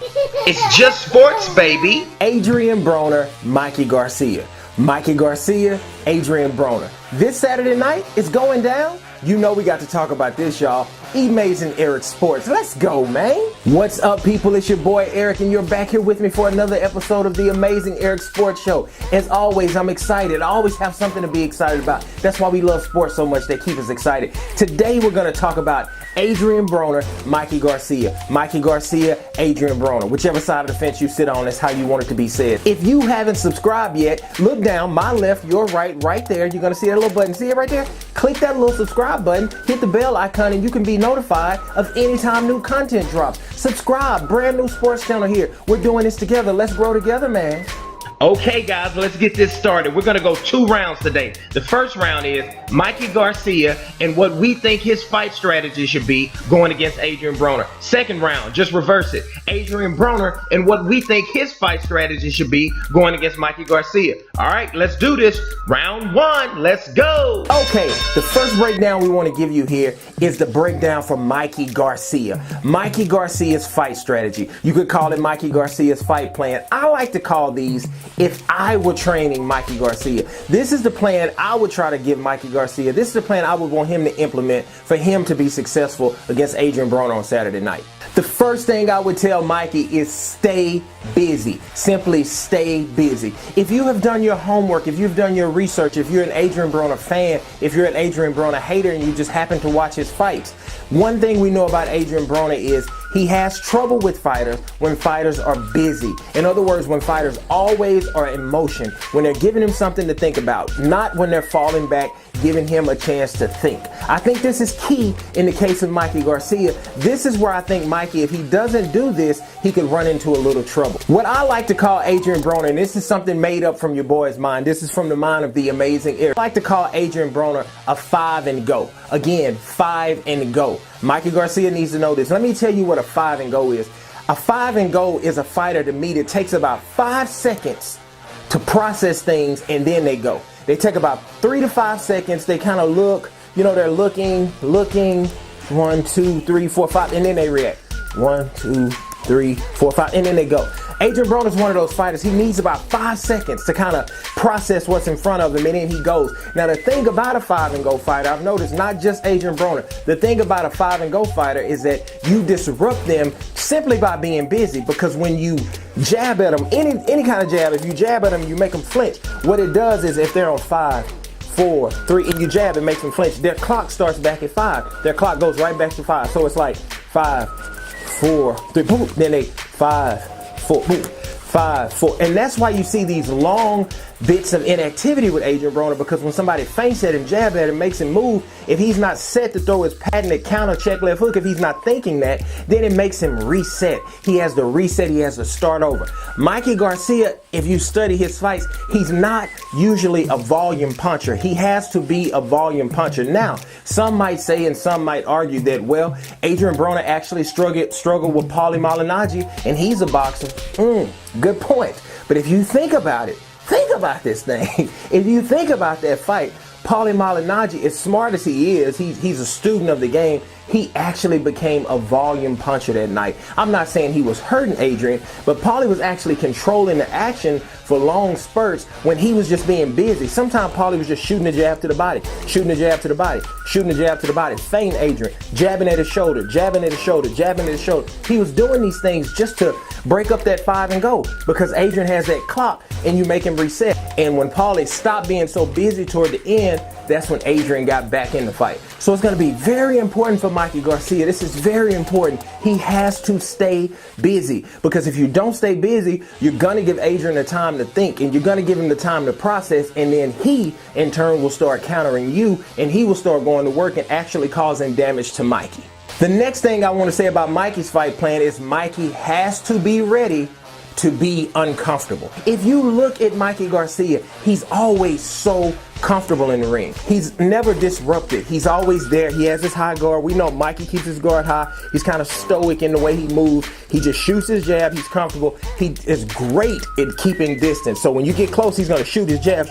It's just sports, baby. Adrien Broner Mikey Garcia. Mikey Garcia, Adrien Broner. This Saturday night, it's going down. You know we got to talk about this, y'all. Amazing Eric Sports. Let's go, man. What's up, people? It's your boy Eric, and you're back here with me for another episode of the Amazing Eric Sports Show. As always, I'm excited. I always have something to be excited about. That's why we love sports so much. They keep us excited. Today, we're going to talk about Adrien Broner, Mikey Garcia. Mikey Garcia, Adrien Broner. Whichever side of the fence you sit on, that's how you want it to be said. If you haven't subscribed yet, look down, my left, your right, right there. You're going to see that little button. See it right there? Click that little subscribe button, hit the bell icon, and you can be notified of any time new content drops. Subscribe, brand new sports channel here. We're doing this together. Let's grow together, man. Okay, guys, let's get this started. We're going to go 2 rounds today. The first round is Mikey Garcia and what we think his fight strategy should be going against Adrien Broner. Second round, just reverse it. Adrien Broner and what we think his fight strategy should be going against Mikey Garcia. All right, let's do this. Round 1, let's go. Okay, the first breakdown we want to give you here is the breakdown for Mikey Garcia. Mikey Garcia's fight strategy. You could call it Mikey Garcia's fight plan. I like to call these if I were training Mikey Garcia. This is the plan I would try to give Mikey Garcia. This is the plan I would want him to implement for him to be successful against Adrien Broner on Saturday night. The first thing I would tell Mikey is stay busy. Simply stay busy. If you have done your homework, if you've done your research, if you're an Adrien Broner fan, if you're an Adrien Broner hater and you just happen to watch his fights, one thing we know about Adrien Broner is he has trouble with fighters when fighters are busy. In other words, when fighters always are in motion, when they're giving him something to think about, not when they're falling back, giving him a chance to think. I think this is key in the case of Mikey Garcia. This is where I think Mikey, if he doesn't do this, he could run into a little trouble. What I like to call Adrien Broner, and this is something made up from your boy's mind, this is from the mind of the Amazing Eric. I like to call Adrien Broner a 5 and go. Again, 5 and go. Mikey Garcia needs to know this. Let me tell you what a 5 and go is. A 5 and go is a fighter to me that takes about 5 seconds to process things and then they go. They take about 3 to 5 seconds. They kind of look, you know, they're looking, 1, 2, 3, 4, 5, and then they react. 1, 2, 3, 4, 5, and then they go. Adrien Broner is one of those fighters. He needs about 5 seconds to kind of process what's in front of him, and then he goes. Now, the thing about a 5 and go fighter, I've noticed not just Adrien Broner. The thing about a 5 and go fighter is that you disrupt them simply by being busy, because when you jab at them, any kind of jab, if you jab at them, you make them flinch. What it does is if they're on 5, 4, 3, and you jab, it makes them flinch. Their clock starts back at 5. Their clock goes right back to 5. So it's like 5, 4, 3, boom, then they 5, 4, boom, 5, 4. And that's why you see these long bits of inactivity with Adrien Broner, because when somebody feints at him, jab at him, makes him move, if he's not set to throw his patented counter check left hook, if he's not thinking that, then it makes him reset. He has to reset, he has to start over. Mikey Garcia, if you study his fights, he's not usually a volume puncher. He has to be a volume puncher. Now, some might say and some might argue that, well, Adrien Broner actually struggled with Paulie Malignaggi, and he's a boxer. Good point. But if you think about it, think about this thing. If you think about that fight, Paulie Malignaggi, as smart as he is, he's a student of the game, he actually became a volume puncher that night. I'm not saying he was hurting Adrien, but Paulie was actually controlling the action for long spurts when he was just being busy. Sometimes Paulie was just shooting the jab to the body, shooting the jab to the body, shooting the jab to the body, feigning Adrien, jabbing at his shoulder, jabbing at his shoulder, jabbing at his shoulder. He was doing these things just to break up that 5 and go, because Adrien has that clock and you make him reset. And when Paulie stopped being so busy toward the end, that's when Adrien got back in the fight. So it's going to be very important for Mikey Garcia. This is very important. He has to stay busy, because if you don't stay busy, you're going to give Adrien the time to think, and you're going to give him the time to process, and then he in turn will start countering you, and he will start going to work and actually causing damage to Mikey. The next thing I want to say about Mikey's fight plan is Mikey has to be ready to be uncomfortable. If you look at Mikey Garcia, he's always so comfortable in the ring. He's never disrupted. He's always there. He has his high guard. We know Mikey keeps his guard high. He's kind of stoic in the way he moves. He just shoots his jab. He's comfortable. He is great at keeping distance. So when you get close, he's going to shoot his jab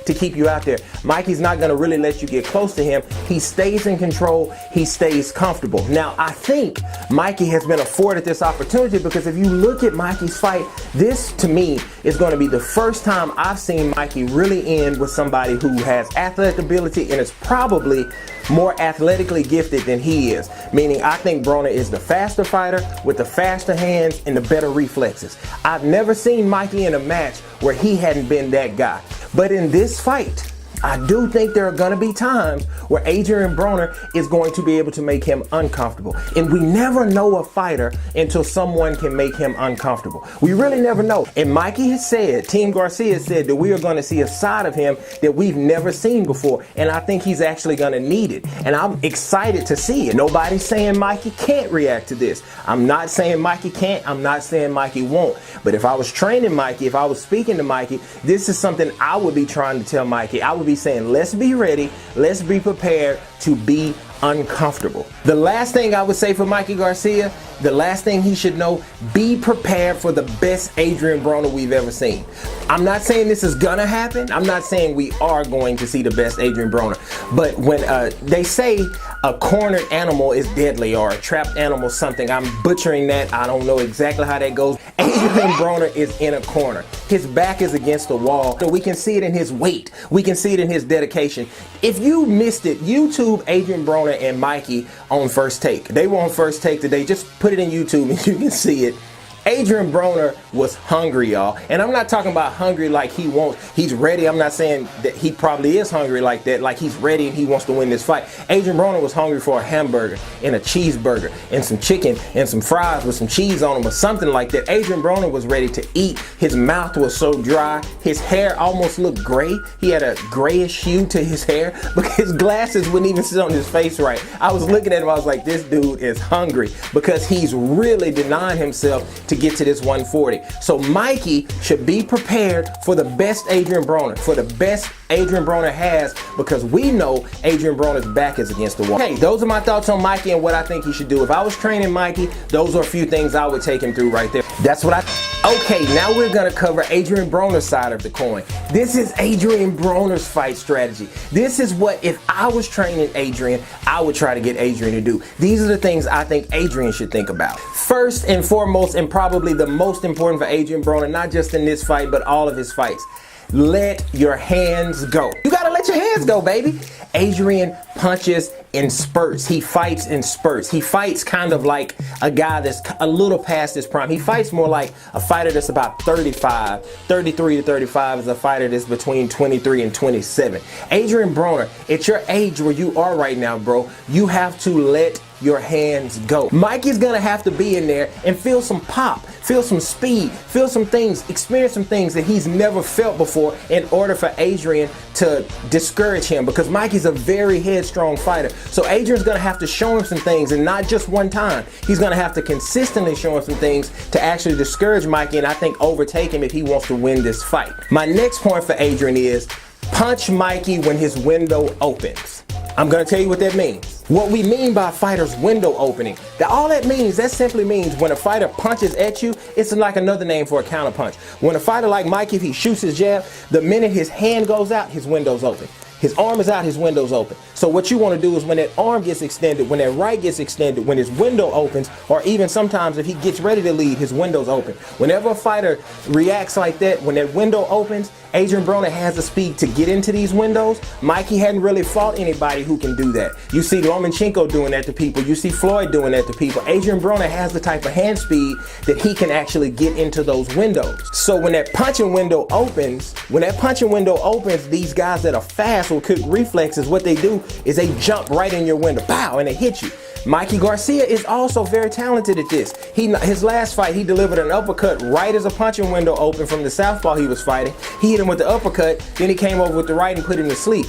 to keep you out there. Mikey's not going to really let you get close to him. He stays in control. He stays comfortable. Now, I think Mikey has been afforded this opportunity because if you look at Mikey's fight, this to me is going to be the first time I've seen Mikey really end with somebody who has athletic ability and is probably more athletically gifted than he is. Meaning, I think Broner is the faster fighter with the faster hands and the better reflexes. I've never seen Mikey in a match where he hadn't been that guy. But in this fight, I do think there are going to be times where Adrien Broner is going to be able to make him uncomfortable. And we never know a fighter until someone can make him uncomfortable. We really never know. And Mikey has said, Team Garcia has said that we are going to see a side of him that we've never seen before. And I think he's actually going to need it. And I'm excited to see it. Nobody's saying Mikey can't react to this. I'm not saying Mikey can't. I'm not saying Mikey won't. But if I was training Mikey, if I was speaking to Mikey, this is something I would be trying to tell Mikey. I would be saying, let's be ready, let's be prepared to be uncomfortable. The last thing I would say for Mikey Garcia, the last thing he should know, be prepared for the best Adrien Broner we've ever seen. I'm not saying this is gonna happen. I'm not saying we are going to see the best Adrien Broner. But when they say a cornered animal is deadly or a trapped animal something, I'm butchering that. I don't know exactly how that goes. Adrien Broner is in a corner. His back is against the wall. So we can see it in his weight. We can see it in his dedication. If you missed it, YouTube Adrien Broner and Mikey on First Take. They were on First Take today. Just put it in YouTube and you can see it. Adrien Broner was hungry, y'all. And I'm not talking about hungry like he's ready. I'm not saying that he probably is hungry like that, like he's ready and he wants to win this fight. Adrien Broner was hungry for a hamburger and a cheeseburger and some chicken and some fries with some cheese on them or something like that. Adrien Broner was ready to eat. His mouth was so dry. His hair almost looked gray. He had a grayish hue to his hair because his glasses wouldn't even sit on his face right. I was looking at him, I was like, this dude is hungry because he's really denying himself to get to this 140. So Mikey should be prepared for the best Adrien Broner, for the best Adrien Broner has, because we know Adrien Broner's back is against the wall. Okay, those are my thoughts on Mikey and what I think he should do. If I was training Mikey, those are a few things I would take him through right there. That's what Okay, now we're gonna cover Adrien Broner's side of the coin. This is Adrien Broner's fight strategy. This is what, if I was training Adrien, I would try to get Adrien to do. These are the things I think Adrien should think about. First and foremost, and probably the most important for Adrien Broner, not just in this fight, but all of his fights, let your hands go. You gotta let your hands go, baby. Adrien punches in spurts. He fights in spurts. He fights kind of like a guy that's a little past his prime. He fights more like a fighter that's about 35. 33 to 35 is a fighter that's between 23 and 27. Adrien Broner, at your age where you are right now, bro, you have to let your hands go. Mikey's gonna have to be in there and feel some pop, feel some speed, feel some things, experience some things that he's never felt before in order for Adrien to discourage him, because Mikey's a very headstrong fighter. So Adrian's gonna have to show him some things, and not just one time. He's gonna have to consistently show him some things to actually discourage Mikey and I think overtake him if he wants to win this fight. My next point for Adrien is punch Mikey when his window opens. I'm gonna tell you what that means. What we mean by a fighter's window opening, that simply means when a fighter punches at you, it's like another name for a counter punch. When a fighter like Mikey, if he shoots his jab, the minute his hand goes out, his window's open. His arm is out, his window's open. So what you want to do is when that arm gets extended, when that right gets extended, when his window opens, or even sometimes if he gets ready to lead, his window's open. Whenever a fighter reacts like that, when that window opens, Adrien Broner has the speed to get into these windows. Mikey hadn't really fought anybody who can do that. You see Lomachenko doing that to people. You see Floyd doing that to people. Adrien Broner has the type of hand speed that he can actually get into those windows. So when that punching window opens, these guys that are fast with quick reflexes, what they do is they jump right in your window, pow, and they hit you. Mikey Garcia is also very talented at this. His last fight, he delivered an uppercut right as a punching window opened from the southpaw he was fighting. He hit him with the uppercut, then he came over with the right and put him to sleep.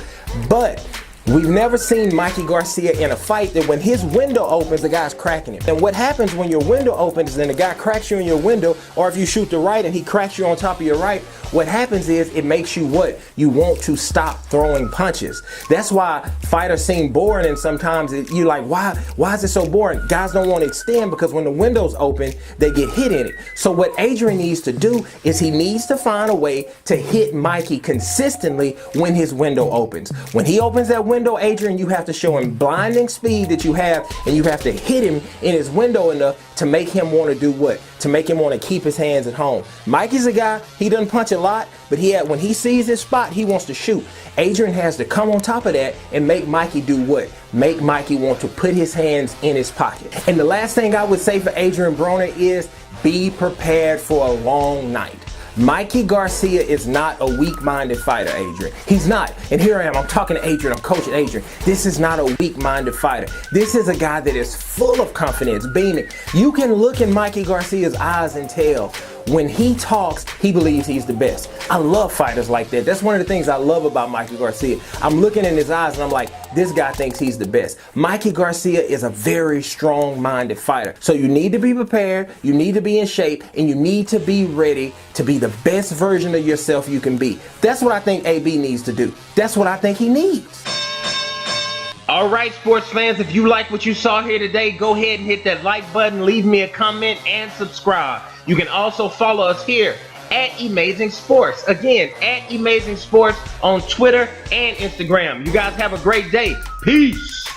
But We've never seen Mikey Garcia in a fight that when his window opens, the guy's cracking him. And what happens when your window opens and the guy cracks you in your window, or if you shoot the right and he cracks you on top of your right, what happens is it makes you what? You want to stop throwing punches. That's why fighters seem boring, and sometimes you're like, why is it so boring? Guys don't want to extend because when the window's open, they get hit in it. So what Adrien needs to do is he needs to find a way to hit Mikey consistently when his window opens. When he opens that window, Adrien, you have to show him blinding speed that you have, and you have to hit him in his window enough to make him want to do what? To make him want to keep his hands at home. Mikey's a guy, he doesn't punch a lot, but when he sees his spot, he wants to shoot. Adrien has to come on top of that and make Mikey do what? Make Mikey want to put his hands in his pocket. And the last thing I would say for Adrien Broner is be prepared for a long night. Mikey Garcia is not a weak-minded fighter, Adrien. He's not. And here I am, I'm talking to Adrien, I'm coaching Adrien. This is not a weak-minded fighter. This is a guy that is full of confidence, beaming. You can look in Mikey Garcia's eyes and tell when he talks, he believes he's the best. I love fighters like that. That's one of the things I love about Mikey Garcia. I'm looking in his eyes and I'm like, this guy thinks he's the best. Mikey Garcia is a very strong-minded fighter. So you need to be prepared, you need to be in shape, and you need to be ready to be the best version of yourself you can be. That's what I think AB needs to do. That's what I think he needs. All right, sports fans, if you like what you saw here today, go ahead and hit that like button, leave me a comment, and subscribe. You can also follow us here at Amazing Sports. Again, at Amazing Sports on Twitter and Instagram. You guys have a great day. Peace.